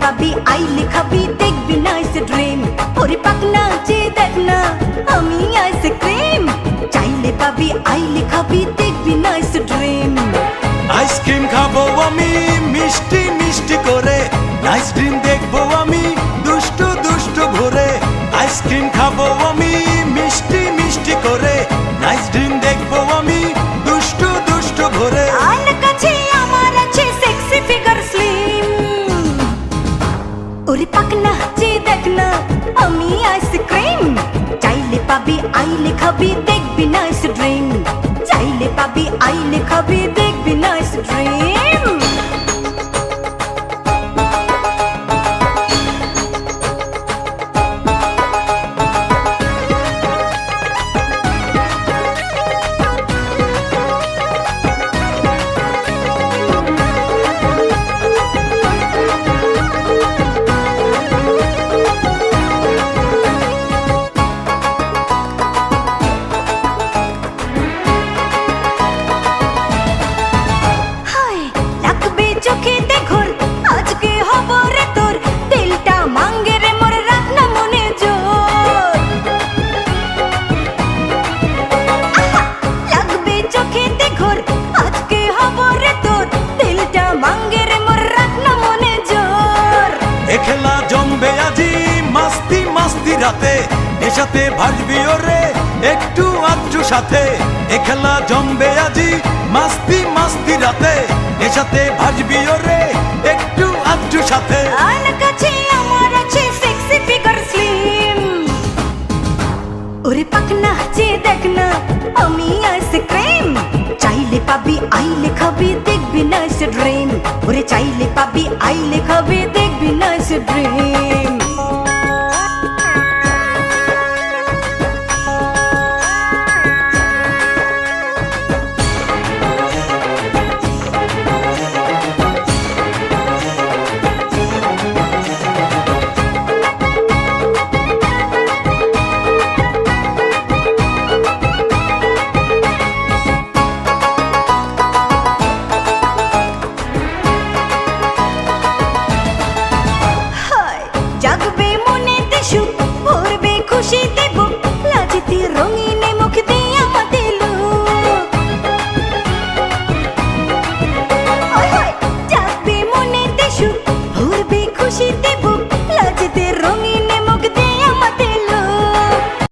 পাবি আইলে খাবি দেখবি নাইস ড্রিম। ওরে পাকনা যে দেখ না আমি আইসক্রিম, চাইলে পাবি আইলে খাবি দেখবি নাইস ড্রিম। আইসক্রিম খাবো আমি মিষ্টি মিষ্টি করে, নাইস ড্রিম দেখবো আমি দুষ্টু দুষ্টু ভরে। আইসক্রিম খাবো আমি মিষ্টি মিষ্টি করে, নাইস ড্রিম দেখবো আমি দুষ্টু দুষ্টু ভরে। আর কাছে আমার আছে সেক্সি ফিগার স্লিম, ওরে পাকনা যে দেখ না আমি আইসক্রিম, চাইলে পাবি আইলে খাবি দেখবি নাইস ড্রিম, চাইলে পাবি আইলে খাবি দেখবি নাইস ড্রিম। চোখেতে ঘোর আজকে হব রে তোর, দিলটা মাঙ্গে রে মোর রাখ না মনে জোর। লাগবে চোখেতে ঘোর আজকে হব রে তোর, দিলটা মাঙ্গে রে মোর রাখ না মনে জোর। এ খেলা জমবে আজি মাস্তি মাস্তি রাতে, নেশাতে ভাজবি ওরে একটু আধটু সাথে। এ খেলা জমবে আজি মাস্তি মাস্তি রাতে, নেশাতে ভাজবি ওরে একটু আধটু সাথে। আর কাছে আমার আছে সেক্সি ফিগার স্লিম, ওরে পাকনা যে দেখ না আমি আইসক্রিম, চাইলে পাবি আইলে খাবি দেখবি নাইস ড্রিম, ওরে চাইলে পাবি আইলে খাবি দেখবি নাইস ড্রিম। জাগবে মনেতে সুখ ভরবে খুশিতে